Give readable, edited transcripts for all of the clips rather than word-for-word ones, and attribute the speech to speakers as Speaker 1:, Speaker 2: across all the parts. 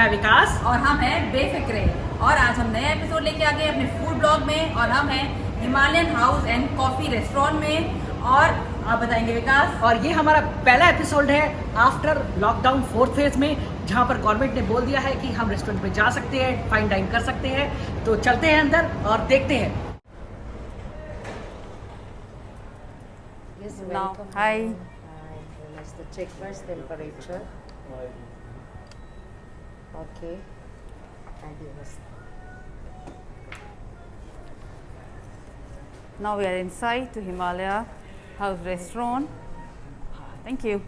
Speaker 1: मैं विकास
Speaker 2: और हम हैं बेफिक्रे। और आज हम नया एपिसोड लेके आ गए अपने फूड ब्लॉग में, और हम हैं Himalayan house and coffee restaurant में। और आप बताएंगे विकास।
Speaker 1: और ये हमारा पहला एपिसोड है आफ्टर लॉकडाउन 4th फेज में, जहाँ पर गवर्नमेंट ने बोल दिया है कि हम रेस्टोरेंट में जा सकते हैं, फाइन डाइन कर सकते हैं। तो चलते हैं अंदर और देखते हैं।
Speaker 3: Yes,
Speaker 2: Now,
Speaker 3: welcome.
Speaker 2: hi.
Speaker 3: Hi. Let's check first temperature. Okay. Thank you.
Speaker 2: Now we are inside to Himalaya House Restaurant. Thank you.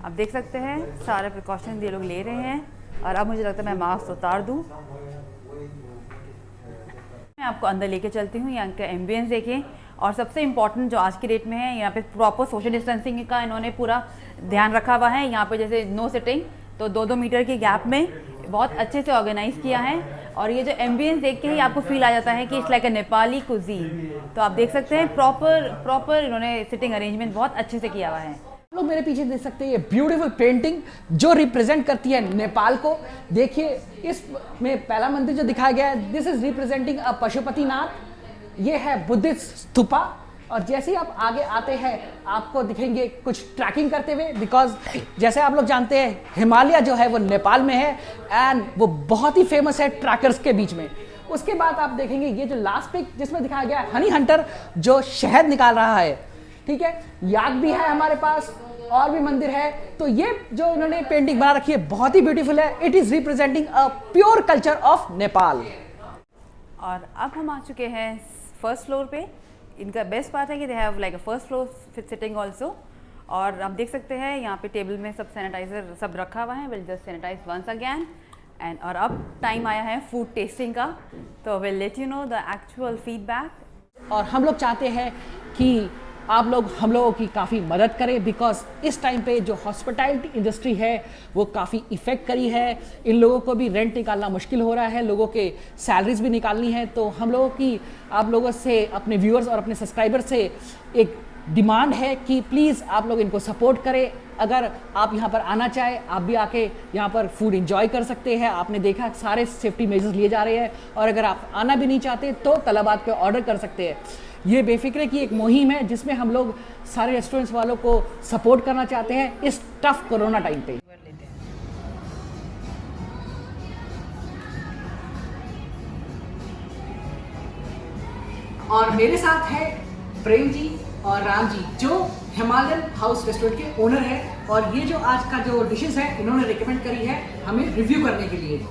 Speaker 2: आप देख सकते हैं सारे प्रिकॉशन ये लोग ले रहे हैं, और अब मुझे लगता है मैं मास्क उतार दूं। मैं आपको अंदर लेके चलती हूँ, यहाँ का एम्बियंस देखें। और सबसे इम्पॉर्टेंट जो आज की डेट में है, यहाँ पे प्रॉपर सोशल डिस्टेंसिंग का इन्होंने पूरा ध्यान रखा हुआ है। यहाँ पे जैसे नो सिटिंग, तो 2-2 मीटर के गैप में बहुत अच्छे से ऑर्गेनाइज किया है। और ये जो एम्बियंस देख के ही आपको फील आ जाता है कि it's like a Nepali cuisine. तो आप देख सकते हैं प्रॉपर इन्होंने सिटिंग अरेंजमेंट बहुत अच्छे से किया हुआ है।
Speaker 1: आप लोग मेरे पीछे देख सकते हैं ये ब्यूटीफुल पेंटिंग जो रिप्रेजेंट करती है नेपाल को। देखिए इसमें पहला मंदिर जो दिखाया गया है, this is representing a Pashupatinath. ये है बुद्धिस्ट स्तूपा। और जैसे ही आप आगे आते हैं आपको दिखेंगे कुछ ट्रैकिंग करते हुए, बिकॉज जैसे आप लोग जानते हैं हिमालय जो है वो नेपाल में है एंड वो बहुत ही फेमस है ट्रैकर्स के बीच में। उसके बाद आप देखेंगे ये जो लास्ट पिक जिसमें दिखाया गया है हनी हंटर जो शहद निकाल रहा है, ठीक है। याक भी है हमारे पास, और भी मंदिर है। तो ये जो उन्होंने पेंटिंग बना रखी है बहुत ही ब्यूटीफुल है। It is representing a pure culture of Nepal.
Speaker 2: और अब हम आ चुके हैं फर्स्ट फ्लोर पे। इनका बेस्ट पार्ट है कि they have like a first floor sitting also. और आप देख सकते हैं यहाँ पे टेबल में सब सैनिटाइजर सब रखा हुआ है। Will just sanitize once again. And और अब टाइम आया है फूड टेस्टिंग का, तो will let you know the actual feedback.
Speaker 1: और हम लोग चाहते हैं कि आप लोग हम लोगों की काफ़ी मदद करें, बिकॉज इस टाइम पे जो हॉस्पिटैलिटी इंडस्ट्री है वो काफ़ी इफ़ेक्ट करी है। इन लोगों को भी रेंट निकालना मुश्किल हो रहा है, लोगों के सैलरीज भी निकालनी है। तो हम लोगों की आप लोगों से, अपने व्यूअर्स और अपने सब्सक्राइबर से एक डिमांड है कि प्लीज़ आप लोग इनको सपोर्ट करें। अगर आप यहाँ पर आना चाहें, आप भी आके यहाँ पर फूड इंजॉय कर सकते हैं। आपने देखा सारे सेफ्टी मेजर्स लिए जा रहे हैं। और अगर आप आना भी नहीं चाहते तो तलबात पे ऑर्डर कर सकते हैं। ये बेफिक्रे की एक मुहिम है जिसमें हम लोग सारे रेस्टोरेंट्स वालों को सपोर्ट करना चाहते हैं इस टफ कोरोना टाइम पे। और मेरे साथ है प्रेम जी और राम जी जो हिमालयन हाउस रेस्टोरेंट के ओनर है। और ये जो आज का जो डिशेस है इन्होंने रिकमेंड करी है हमें रिव्यू करने के लिए।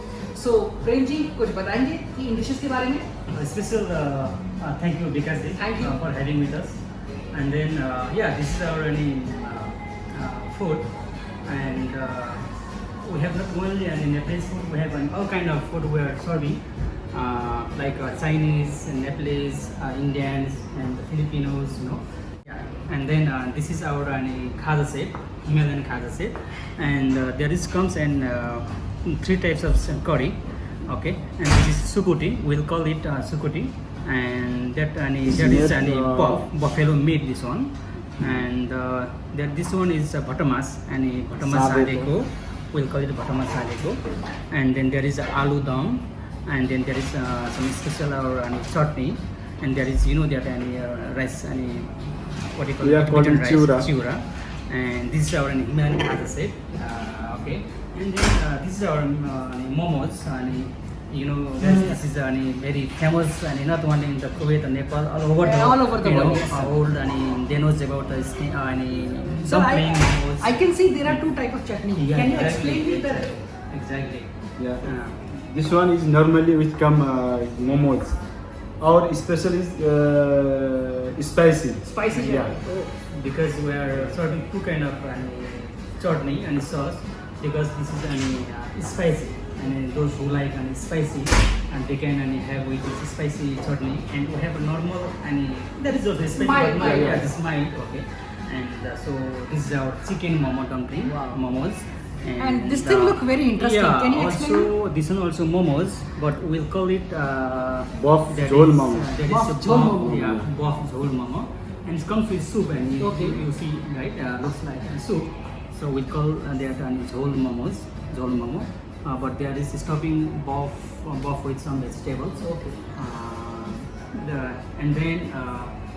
Speaker 1: सो प्रेम जी कुछ बताएंगे कि इन डिशेस के बारे में?
Speaker 4: Special thank you Vikas ji,
Speaker 1: Thank you.
Speaker 4: For having with us. And then yeah, this is our food, and we have not only Nepalese food, we have all kind of food we are serving, like Chinese, Nepalese, Indians, and the Filipinos, you know. Yeah. And then this is our khaza set, Himalayan khaza set, and there is comes in 3 types of curry. Okay, and this is sukuti. We'll call it sukuti, and that is buffalo meat. This one, and this one is batamas and batamas saleko. We'll call it batamas saleko, and then there is aloo dum, and then there is some special chutney, and there is that rice what do you call it? Bitter rice, chura, and this is our Himalayan khaza set. Okay. And then this is our momos, and this is very famous, and not only in the Kuwait and Nepal, all over the world. Old and they knows about the
Speaker 1: So
Speaker 4: dumpling.
Speaker 1: I can see there are 2 types of chutney.
Speaker 4: Yeah,
Speaker 1: Can you
Speaker 4: exactly.
Speaker 1: explain it better?
Speaker 4: Exactly.
Speaker 5: Yeah. This one is normally which come momos. Our special is spicy.
Speaker 1: Spicy.
Speaker 5: Yeah.
Speaker 4: Because we are serving 2 kind of chutney and sauce, because this is spicy, and those who like spicy, and they can have with this spicy chutney, and we have a normal that is also spicy.
Speaker 1: Mild.
Speaker 4: Yeah, this mild. Okay, and so this is our chicken momo dumpling.
Speaker 1: Wow.
Speaker 4: Momos.
Speaker 1: And this thing look very interesting.
Speaker 4: Yeah,
Speaker 1: Can you explain?
Speaker 4: also this one also momos, but we'll call it
Speaker 5: Bof
Speaker 4: that
Speaker 5: jhol
Speaker 4: is,
Speaker 5: momo.
Speaker 4: That is
Speaker 1: Bof
Speaker 4: a
Speaker 1: jhol
Speaker 4: bof,
Speaker 1: momo.
Speaker 4: Yeah, bof jhol momo, and it comes with soup, and you see right, looks like a soup. So we call that jhol momos, jhol momo. but there is stuffing buff with some vegetables.
Speaker 1: Okay.
Speaker 4: And then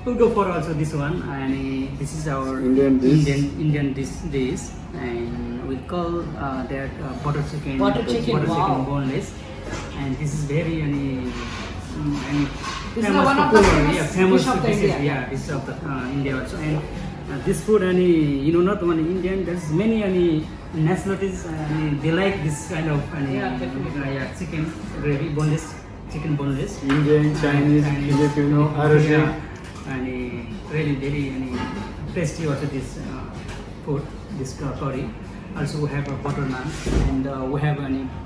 Speaker 4: we'll go for also this one, and this is our
Speaker 5: Indian dish.
Speaker 4: Indian dish, and we call that butter chicken.
Speaker 1: Butter chicken, wow.
Speaker 4: Boneless, and this is very
Speaker 1: This is one of the famous
Speaker 4: famous
Speaker 1: dish of the
Speaker 4: dishes.
Speaker 1: India.
Speaker 4: Yeah, this of the India also, and this food, not only Indian. There's many nationalities, they like this kind of
Speaker 1: definitely.
Speaker 4: chicken gravy, boneless chicken, boneless.
Speaker 5: Indian, Chinese, Filipino, Arabic.
Speaker 4: Yeah, and really very tasty also this food, this curry. Also we have a butter naan, and we have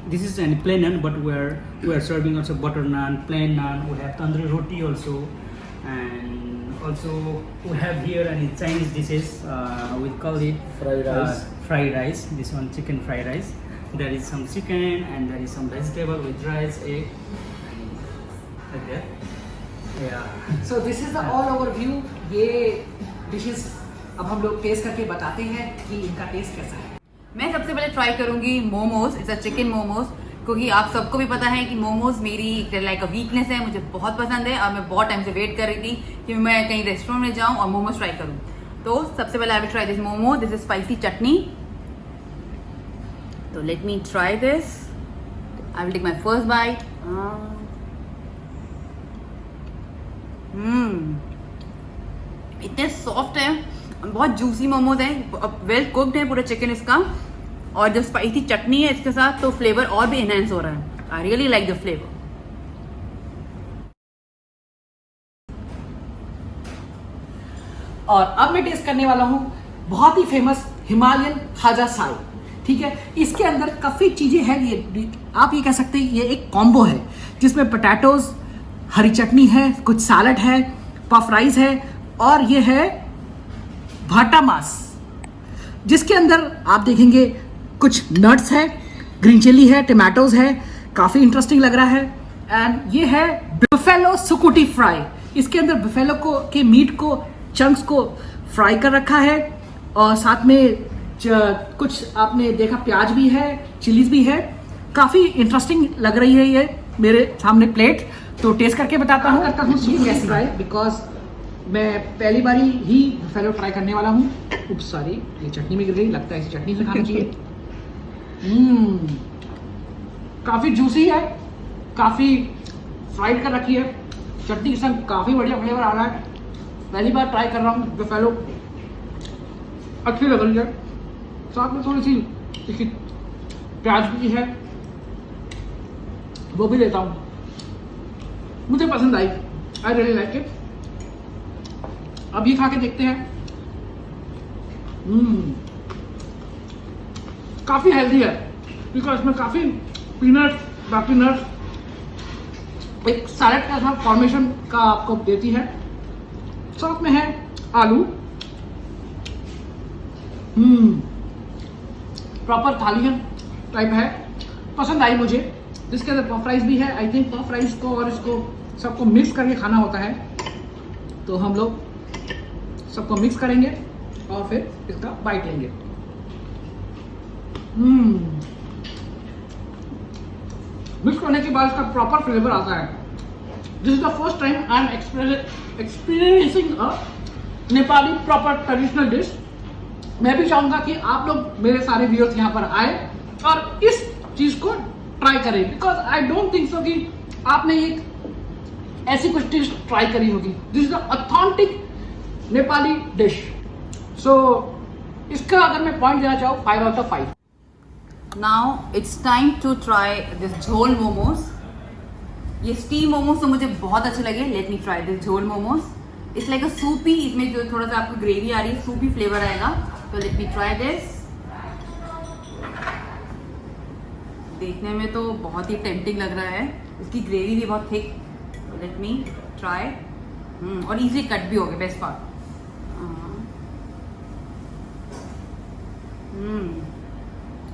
Speaker 4: this is plain naan, but we are serving also butter naan, plain naan. We have tandoori roti also, and also we have here Chinese dishes. We call it
Speaker 5: Fried rice.
Speaker 4: Fried rice. This one chicken fried rice. There is some chicken and there is some vegetable with rice, egg, like that. Yeah.
Speaker 1: So this is the all overview. ये dishes अब हम लोग test करके बताते हैं कि इनका test कैसा है।
Speaker 2: मैं सबसे पहले ट्राई करूंगी momos, it's a chicken momos, क्योंकि आप सबको भी पता है कि मोमोज मेरी लाइक अ वीकनेस है, मुझे बहुत पसंद है और मैं बहुत टाइम से वेट कर रही थी कि मैं कहीं रेस्टोरेंट में जाऊं और मोमोज ट्राई करूं। तो सबसे पहले I will try this momo, this is spicy chutney. तो let me try this, I will take my first bite. इतने सॉफ्ट है, बहुत जूसी मोमोज है, वेल कुक्ड है पूरा चिकन इसका, और जो स्पाइसी चटनी है इसके साथ तो फ्लेवर और भी एनहेंस हो रहा है। आई रियली लाइक द फ्लेवर।
Speaker 1: और अब मैं टेस्ट करने वाला हूँ बहुत ही फेमस हिमालयन खाजा साई। ठीक है, इसके अंदर काफ़ी चीज़ें हैं, ये आप ये कह सकते हैं ये एक कॉम्बो है जिसमें पोटैटोज, हरी चटनी है, कुछ सैलड है, पफ राइस है और ये है भाटा मास, जिसके अंदर आप देखेंगे कुछ नट्स है, ग्रीन चिली है, टमाटोज है, काफ़ी इंटरेस्टिंग लग रहा है। एंड ये है बुफेलो सुकुटी फ्राई। इसके अंदर बुफेलो के मीट को, चंक्स को फ्राई कर रखा है और साथ में कुछ आपने देखा प्याज भी है, चिलीज भी है। काफ़ी इंटरेस्टिंग लग रही है ये मेरे सामने प्लेट। तो टेस्ट करके बताता हूँ कैसी है, बिकॉज मैं पहली बारी ही बुफेलो ट्राई करने वाला हूँ। उप्स सॉरी, ये चटनी में गिर गई, लगता है इसे चटनी से खानी चाहिए। काफ़ी जूसी है, काफ़ी फ्राइड कर रखी है, चटनी के संग काफ़ी बढ़िया फ्लेवर आ रहा है। पहली बार ट्राई कर रहा हूँ बुफेलो, अच्छी लग रही है। साथ में थोड़ी सी इसकी प्याज भी है, वो भी लेता हूँ, मुझे पसंद आई, आई रियली लाइक इट। अब ये खा के देखते हैं। काफ़ी हेल्दी है बिकॉज इसमें काफ़ी पीनट, बाकी नट्स, एक सैलेड का था फॉर्मेशन का आपको देती है, साथ में है आलू। प्रॉपर थालियन टाइप है, पसंद आई मुझे। जिसके अंदर पफ राइस भी है। आई थिंक पफ राइस को और इसको सबको मिक्स करके खाना होता है, तो हम लोग सबको मिक्स करेंगे और फिर इसका बाइट लेंगे। मिक्स करने के बाद इसका प्रॉपर फ्लेवर आता है। This is the first time I am experiencing a Nepali proper traditional dish. मैं भी चाहूँगा कि आप लोग मेरे सारे व्यूअर्स यहाँ पर आए और इस चीज़ को ट्राई करें, because I don't think so कि आपने एक ऐसी कुछ डिश ट्राई करी होगी। This is the authentic Nepali dish. So इसका अगर मैं पॉइंट देना चाहूँ 5 out of 5।
Speaker 2: Now it's time to try this jhol momos. ये स्टीम मोमोज तो मुझे बहुत अच्छे लगे। Late me try this jhol momos. It's like अ सूपी, इसमें जो थोड़ा सा आपको ग्रेवी आ रही है, सूपी फ्लेवर आएगा। तो लेट मी ट्राई दिस। देखने में तो बहुत ही टेम्पटिंग लग रहा है, इसकी ग्रेवी भी बहुत थिक। Late me try. और इजीली कट भी हो गया, बेस्ट पार्ट।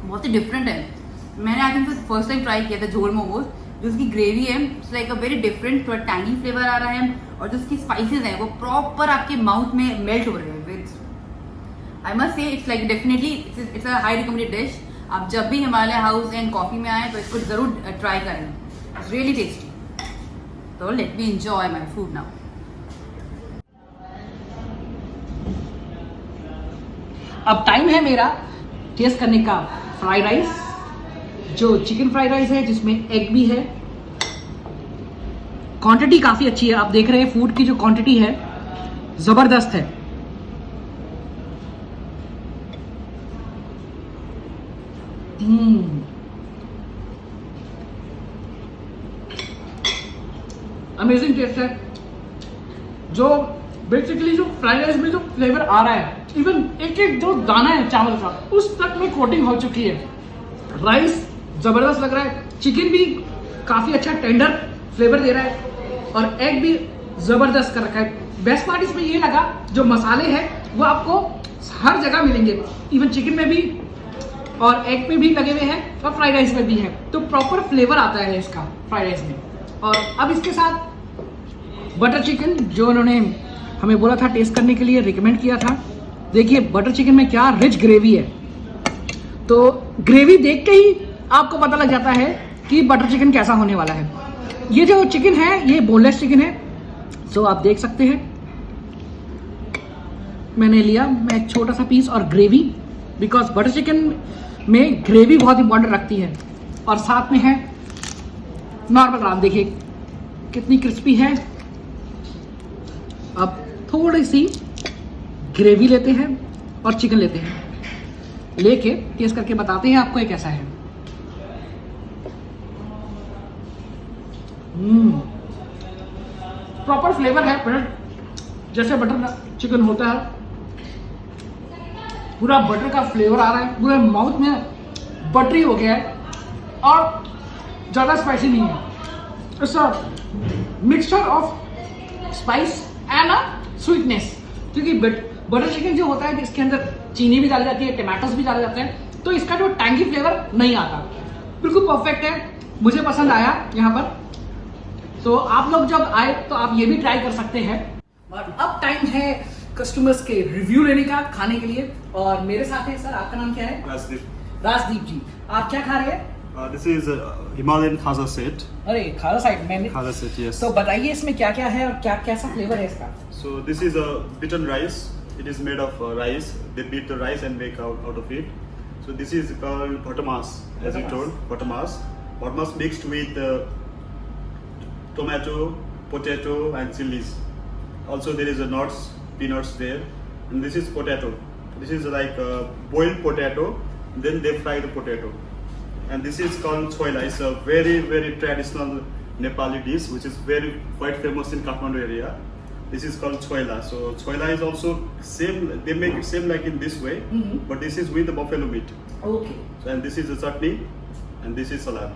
Speaker 2: बहुत ही डिफरेंट है। मैंने I think first time try किया था झोल मोमोज। जो उसकी ग्रेवी है it's like a very different, थोड़ा टैंगी फ्लेवर आ रहा है, और जो उसकी स्पाइसेस हैं वो प्रॉपर आपके माउथ में मेल्ट हो रहे हैं। I must say it's like definitely it's a high recommended dish. आप जब भी हिमालय हाउस एंड कॉफ़ी में आए तो इसको ज़रूर ट्राई करें, इट्स रियली टेस्टी। तो let me enjoy my food now.
Speaker 1: अब टाइम है मेरा टेस्ट करने का फ्राइड राइस, जो चिकन फ्राइड राइस है जिसमें एग भी है। क्वांटिटी काफ़ी अच्छी है, आप देख रहे हैं फूड की जो क्वांटिटी है ज़बरदस्त है। अमेजिंग टेस्ट है। जो बेसिकली जो फ्राइड राइस में जो फ्लेवर आ रहा है, इवन एक एक जो दाना है चावल का उस तक में कोटिंग हो चुकी है। राइस जबरदस्त लग रहा है, चिकन भी काफी अच्छा टेंडर फ्लेवर दे रहा है और एग भी जबरदस्त कर रखा है। बेस्ट पार्ट इसमें ये लगा जो मसाले हैं वो आपको हर जगह मिलेंगे, इवन चिकन में भी और एग में भी लगे हुए हैं और फ्राइड राइस में भी है, तो प्रॉपर फ्लेवर आता है इसका फ्राइड राइस में। और अब इसके साथ बटर चिकन जो उन्होंने हमें बोला था टेस्ट करने के लिए, रिकमेंड किया था। देखिए बटर चिकन में क्या रिच ग्रेवी है, तो ग्रेवी देख के ही आपको पता लग जाता है कि बटर चिकन कैसा होने वाला है। ये जो चिकन है ये बोनलेस चिकन है, सो आप देख सकते हैं। मैंने लिया मैं एक छोटा सा पीस और ग्रेवी, बिकॉज बटर चिकन में ग्रेवी बहुत इंपॉर्टेंट रखती है। और साथ में है नॉर्मल राम, देखिए कितनी क्रिस्पी है। अब थोड़ी सी ग्रेवी लेते हैं और चिकन लेते हैं, लेके टेस्ट करके बताते हैं आपको ये कैसा है। प्रॉपर फ्लेवर है, बटर जैसे बटर चिकन होता है पूरा बटर का फ्लेवर आ रहा है, पूरे माउथ में बटरी हो गया है और ज़्यादा स्पाइसी नहीं है। It's a mixture of spice and a sweetness, क्योंकि बटर चिकन जो होता है इसके अंदर चीनी भी डाली जाती है, टमाटोस भी डाले जाते हैं, तो इसका जो टैंगी फ्लेवर नहीं आता। बिल्कुल परफेक्ट है, मुझे पसंद आया यहाँ पर। तो आप लोग जब आए तो आप ये भी ट्राई कर सकते हैं। और अब टाइम है कस्टमर्स के रिव्यू लेने का खाने के लिए, और मेरे साथ है सर, आपका नाम क्या है? राजदीप जी, आप क्या खा रहे हैं?
Speaker 5: This is Himalayan Khaza set.
Speaker 1: अरे खाजा साइड मैंने
Speaker 5: Khaza set, yes.
Speaker 1: तो बताइए इसमें क्या क्या है और क्या कैसा फ्लेवर है इसका?
Speaker 5: So this is a beaten rice. It is made of rice. They beat the rice and make out of it. So this is called bhatamas, as you told, bhatamas. Bhatamas mixed with tomato, potato, and chilies. Also there is a nuts, peanuts there, and this is potato. This is like boiled potato. Then they fry the potato, and this is called choila. It's a very very traditional Nepali dish, which is quite famous in Kathmandu area. This is called choila. So choila is also same. They make it same like in this way, but this is with the buffalo meat.
Speaker 1: Okay,
Speaker 5: So, and this is the chutney, and this is salad.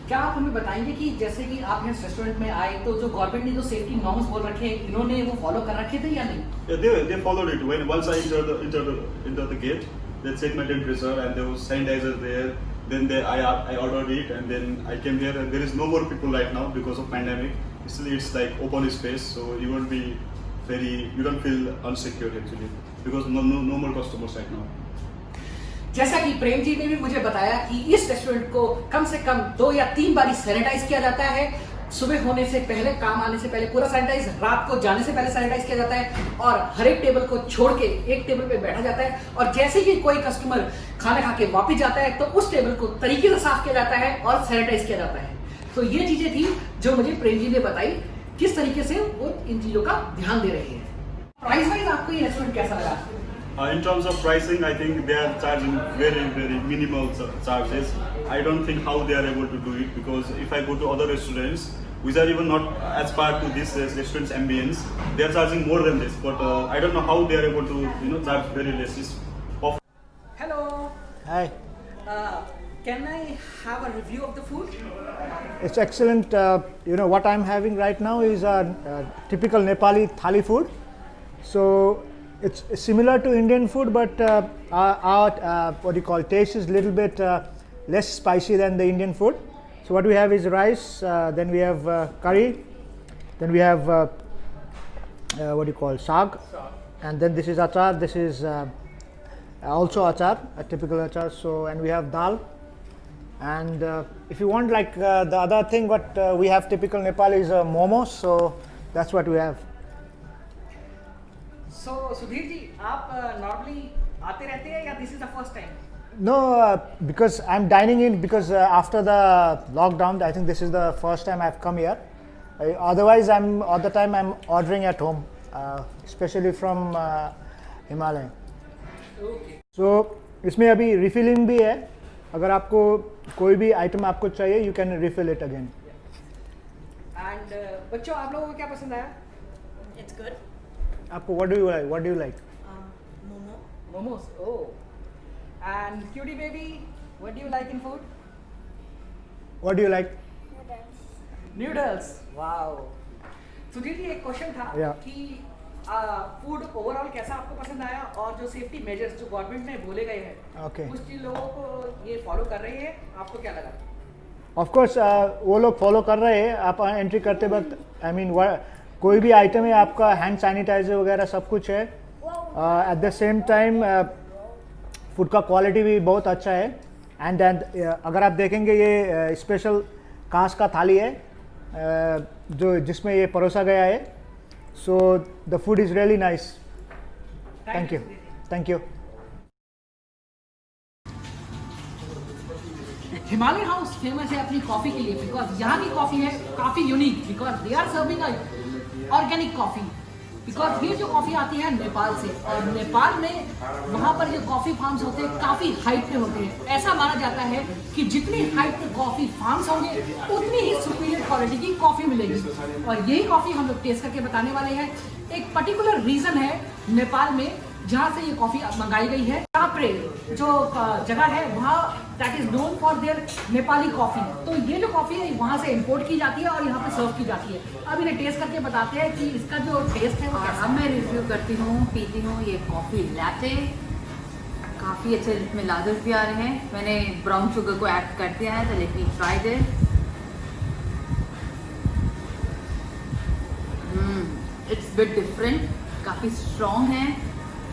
Speaker 1: क्या आप हमें बताएंगे कि जैसे कि आप इस restaurant में आए तो जो गवर्नमेंट ने जो सेफ्टी नॉर्म्स बोल रखे हैं इन्होंने वो फॉलो कर रखे थे या नहीं?
Speaker 5: Yeah, they followed it. Once I enter the gate, they check my temperature, and there was sanitizer there. Then I ordered it, and then I came here, and there is no more people right now because of pandemic. Still, it's like open space, so you don't feel unsecure actually because no more customers right now.
Speaker 1: जैसा कि प्रेम जी ने भी मुझे बताया कि इस restaurant को कम से कम 2 या 3 बार सैनिटाइज किया जाता है। सुबह होने से पहले, काम आने से पहले पूरा सैनिटाइज, रात को जाने से पहले सैनिटाइज किया जाता है, और हर एक टेबल को छोड़ के एक टेबल पे बैठा जाता है, और जैसे ही कोई कस्टमर खाना खा के वापस जाता है तो उस टेबल को तरीके से साफ किया जाता है और सैनिटाइज किया जाता है। तो ये चीजें थी जो मुझे प्रेम जी ने बताई किस तरीके से वो इन चीजों का ध्यान दे रही है। प्राइस वाइज आपको ये रेस्टोरेंट कैसा लगा?
Speaker 5: In terms of pricing, I think they are charging very very minimal charges. I don't think how they are able to do it, because if I go to other restaurants which are even not as part to this restaurant's ambience, they are charging more than this. But I don't know how they are able to charge very less.
Speaker 1: Hello.
Speaker 6: Hi,
Speaker 1: Can I have a review of the food?
Speaker 6: it's excellent. What I'm having right now is a typical Nepali thali food. So it's similar to Indian food, but our taste is a little bit less spicy than the Indian food. So what we have is rice, then we have curry, then we have saag, and then this is achar, this is also achar, a typical achar. So, and we have dal. And if you want, like the other thing, what we have typical Nepal is momos. So that's what we have.
Speaker 1: So Sudhir ji, आप normally आते रहते हैं या this is the first time?
Speaker 6: No, because I'm dining in because after the lockdown, I think this is the first time I've come here. Otherwise, all the time I'm ordering at home, especially from Himalaya.
Speaker 1: Okay.
Speaker 6: So इसमें अभी refilling भी है. अगर आपको कोई भी item आपको चाहिए, you can refill it again.
Speaker 1: And बच्चों, आप लोगों को क्या पसंद आया?
Speaker 7: It's good.
Speaker 6: आपको what do you like? What do you like?
Speaker 7: Momo.
Speaker 1: Momos. Oh. And cutie baby, what do you like in food?
Speaker 6: What do you like?
Speaker 1: Noodles. Wow. Sudhir ji, एक question था
Speaker 6: Yeah.
Speaker 1: कि फूड ओवरऑल कैसा आपको पसंद आया, और जो सेफ्टी मेजर्स जो गवर्नमेंट ने बोले गए हैं,
Speaker 6: Okay.
Speaker 1: कुछ चीज लोगों को ये फॉलो कर रही है, आपको क्या लगा?
Speaker 6: ऑफ कोर्स वो लोग फॉलो कर रहे हैं. आप एंट्री करते वक्त आई मीन कोई भी आइटम है, आपका हैंड सैनिटाइजर वगैरह सब कुछ है. At the same time food का क्वालिटी भी बहुत अच्छा है. एंड अगर आप देखेंगे, ये स्पेशल कांच का थाली है जो जिसमें ये परोसा गया है. So the food is really nice. Thank you. Thank you.
Speaker 1: Himalaya house famous है अपनी कॉफ़ी के लिए, बिकॉज यहाँ की कॉफ़ी है काफ़ी unique, because they are serving organic coffee. Because ये जो कॉफ़ी आती है नेपाल से, और नेपाल में वहाँ पर जो कॉफ़ी फार्म्स होते हैं काफ़ी हाइट पे होते हैं. ऐसा माना जाता है कि जितनी हाइट पे कॉफ़ी फार्म्स होंगे उतनी ही सुपीरियर क्वालिटी की कॉफ़ी मिलेगी. और यही कॉफ़ी हम लोग टेस्ट करके बताने वाले हैं. एक पर्टिकुलर रीज़न है नेपाल में जहाँ से ये कॉफ़ी मंगाई गई है. काप्रे जो जगह है वहाँ that is known for their Nepali coffee. तो ये जो कॉफ़ी है वहाँ से इंपोर्ट की जाती है और यहाँ पे सर्व की जाती है. अब इन्हें टेस्ट करके बताते हैं कि इसका जो टेस्ट है वो
Speaker 2: और
Speaker 1: कैसा
Speaker 2: अब मैं रिव्यू करती हूँ, पीती हूँ ये कॉफ़ी लैटे. काफ़ी अच्छे इसमें लाजर्स भी आ रहे हैं. मैंने ब्राउन शुगर को ऐड कर दिया है, तो let me try this. It's bit different, काफ़ी स्ट्रॉन्ग है.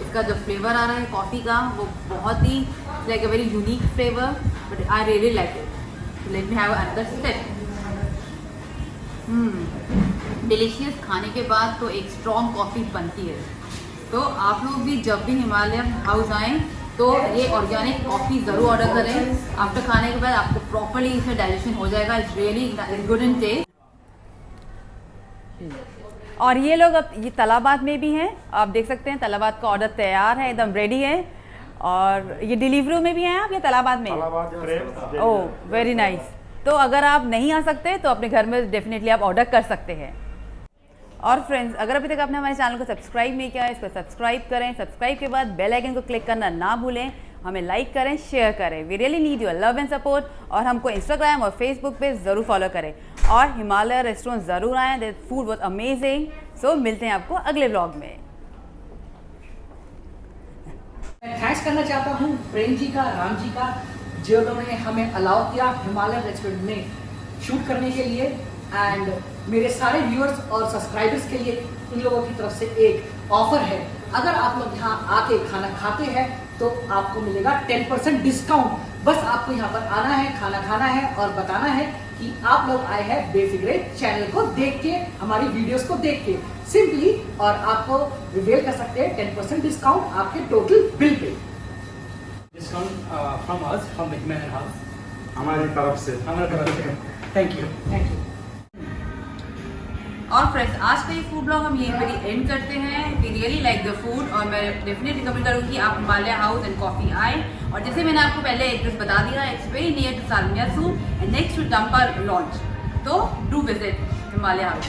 Speaker 2: इसका जो फ्लेवर आ रहा है कॉफ़ी का वो बहुत ही like a very unique flavour, but I really like it. Let me have another step. Delicious. खाने के बाद तो एक स्ट्रॉन्ग कॉफ़ी बनती है. तो आप लोग भी जब भी हिमालय हाउस आएँ तो ये ऑर्गेनिक कॉफ़ी ज़रूर ऑर्डर करें. आफ्टर खाने के बाद आपको प्रॉपरली इसमें डाइजेशन हो जाएगा. It's really good in taste. और ये लोग अब ये तलाबाद में भी हैं, आप देख सकते हैं. तलाबाद का ऑर्डर तैयार है, एकदम रेडी है. और ये डिलीवरी में भी हैं आप या तलाबाद में? Oh very nice. तो अगर आप नहीं आ सकते तो अपने घर में डेफिनेटली आप ऑर्डर कर सकते हैं. और फ्रेंड्स, अगर अभी तक आपने हमारे चैनल को सब्सक्राइब नहीं किया है, इसको सब्सक्राइब करें. सब्सक्राइब के बाद बेल आइकन को क्लिक करना ना भूलें. हमें लाइक करें, शेयर करें. We really need your love and support. और हमको इंस्टाग्राम और फेसबुक पे ज़रूर फॉलो करें. और हिमालय रेस्टोरेंट ज़रूर आएँ. Their food was amazing. So मिलते हैं आपको अगले व्लॉग में.
Speaker 1: मैं थैंक्स करना चाहता हूँ प्रेम जी का, राम जी का, जिन्होंने हमें अलाउ किया हिमालय रेस्टोरेंट में शूट करने के लिए. एंड मेरे सारे व्यूअर्स और सब्सक्राइबर्स के लिए इन लोगों की तरफ से एक ऑफर है. अगर आप लोग यहाँ आके खाना खाते हैं तो आपको मिलेगा 10% डिस्काउंट. बस आपको यहाँ पर आना है, खाना खाना है और बताना है कि आप लोग आए हैं बेफिक्रे चैनल को देख के, हमारी वीडियोस को देख के सिंपली. और आपको रिवील कर सकते हैं 10% डिस्काउंट आपके total bill pay.
Speaker 4: Discount from us, from the Himalaya House.
Speaker 5: हमारी तरफ से.
Speaker 4: हमारे तरफ से. Thank you.
Speaker 1: Thank you.
Speaker 2: और फ्रेंड्स, आज का ये फूड ब्लॉग हम यहीं पर एंड करते हैं. We really like the food और मैं डेफिनेटली रिकमेंड करूँगी आप हिमालय हाउस एंड कॉफ़ी आए. और जैसे मैंने आपको पहले एड्रेस बता दिया, it's very near to Salmiya soup and next to dumper launch. तो डू विजिट हिमालय हाउस.